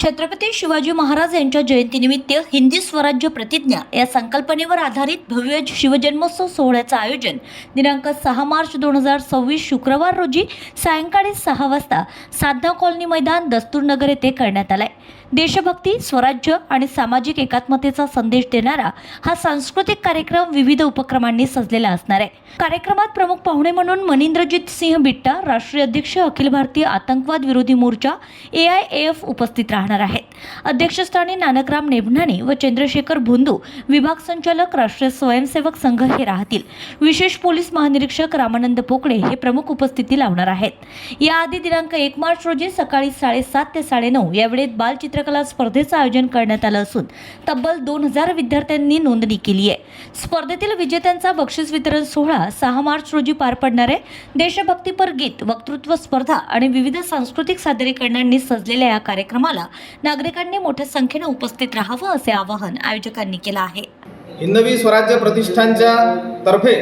छत्रपती शिवाजी महाराज यांच्या जयंतीनिमित्त हिंदी स्वराज्य प्रतिज्ञा या संकल्पनेवर आधारित भव्य शिवजन्मोत्सव सोहळ्याचं आयोजन दिनांक 6 मार्च 2026 शुक्रवार रोजी सायंकाळी 6 वाजता साधना कॉलनी मैदान दस्तूरनगर येथे करण्यात आलाय। देशभक्ती, स्वराज्य आणि सामाजिक एकात्मतेचा संदेश देणारा हा सांस्कृतिक कार्यक्रम विविध उपक्रमांनी सजलेला असणार आहे। कार्यक्रमात प्रमुख पाहुणे म्हणून मनिंद्रजीत सिंह बिट्टा, राष्ट्रीय अध्यक्ष, अखिल भारतीय आतंकवाद विरोधी मोर्चा AIAF उपस्थित राहणार आहेत। अध्यक्षस्थानी नानकराम नेभनानी व चंद्रशेखर भोंदू, विभाग संचालक, राष्ट्रीय स्वयंसेवक संघ हे राहतील। विशेष पोलीस महानिरीक्षक रामानंद पोकळे हे प्रमुख उपस्थिती लावणार आहेत। याआधी दिनांक 1 मार्च रोजी सकाळी 7:30 ते 9:30 या वेळेत बालचित्रकला स्पर्धेचं आयोजन करण्यात आलं असून तब्बल 2000 विद्यार्थ्यांनी नोंदणी केली आहे। स्पर्धेतील विजेत्यांचा बक्षीस वितरण सोहळा 6 मार्च रोजी पार पडणार आहे। देशभक्तीपर गीत, वक्तृत्व स्पर्धा आणि विविध सांस्कृतिक सादरीकरणांनी सजलेल्या या कार्यक्रमाला नागरिकांनी मोठ्या संख्येने उपस्थित राहावं असे आवाहन आयोजकांनी केलं आहे। हिंदवी स्वराज्य प्रतिष्ठानच्या तर्फे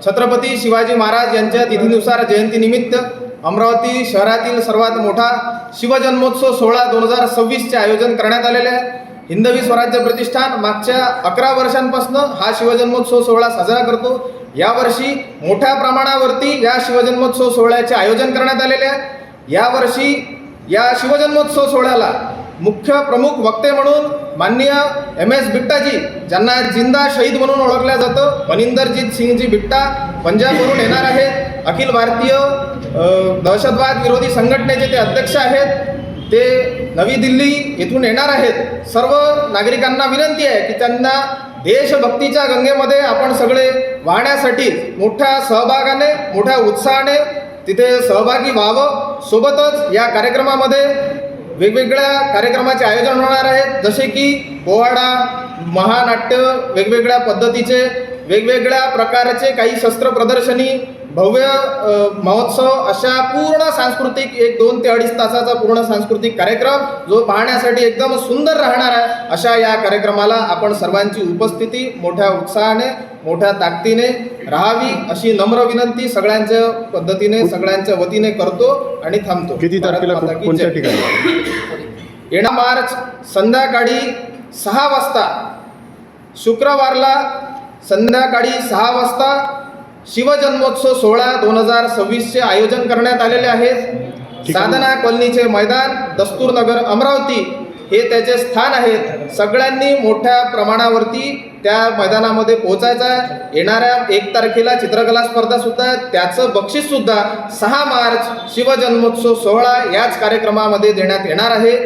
छत्रपती शिवाजी महाराज यांच्या तिथीनुसार जयंतीनिमित्त अमरावती शहरातील सर्वात मोठा शिवजन्मोत्सव सोहळा 2026 चे आयोजन करण्यात आलेले आहे। हिंदवी स्वराज्य प्रतिष्ठान मागच्या 11 वर्षांपासून हा शिवजन्मोत्सव सोहळा साजरा करतो। यावर्षी मोठ्या प्रमाणावरती या शिवजन्मोत्सव सोहळ्याचे आयोजन करण्यात आलेले आहे। यावर्षी या शिवजन्मोत्सव सोहळ्याला मुख्य प्रमुख वक्ते म्हणून माननीय MS बिट्टाजी, ज्यांना जिंदा शहीद म्हणून ओळखलं जातं, मनिंदरजीत सिंहजी बिट्टा पंजाबवरून येणार आहेत। अखिल भारतीय दहशतवाद विरोधी संघटनेचे ते अध्यक्ष आहेत, ते नवी दिल्ली येथून येणार आहेत। सर्व नागरिकांना विनंती आहे की त्यांना देशभक्तीच्या गंगेमध्ये आपण सगळे वाहण्यासाठी मोठ्या सहभागाने, मोठ्या उत्साहाने तिथे सहभागी व्हावं। सोबतच या कार्यक्रमामध्ये वेगवेगळ्या कार्यक्रमाचे आयोजन होणार आहे, जसे की पोवाडा, महानाट्य, वेगवेगळ्या पद्धतीचे, वेगवेगळ्या प्रकारचे काही शस्त्र प्रदर्शनी, भव्य महोत्सव, अशा पूर्ण सांस्कृतिक 1, 2 ते 2.5 तासाचा पूर्ण सांस्कृतिक कार्यक्रम जो पाहण्यासाठी एकदम सुंदर राहणार आहे। अशा या कार्यक्रमाला आपण सर्वांची उपस्थिती मोठ्या उत्साहाने, मोठ्या ताकदीने राहावी अशी नम्र विनंती सगळ्यांच्या पद्धतीने, सगळ्यांच्या वतीने करतो आणि थांबतो। किती तारखेला कोणत्या ठिकाणी? येणारा मार्च संध्याकाळी 6 वाजता, शुक्रवारला संध्याकाळी 6 वाजता शिवजन्मोत्सव सोहळा 2026 चे आयोजन करण्यात आलेले आहेत। साधना कॉलनीचे मैदान दस्तूरनगर अमरावती हे त्याचे स्थान आहेत। सगळ्यांनी मोठ्या प्रमाणावरती त्या मैदानामध्ये पोहोचायचं आहे। येणाऱ्या 1 तारखेला चित्रकला स्पर्धा सुद्धा, त्याचं बक्षीस सुद्धा 6 मार्च शिवजन्मोत्सव सोहळा याच कार्यक्रमामध्ये देण्यात येणार आहे।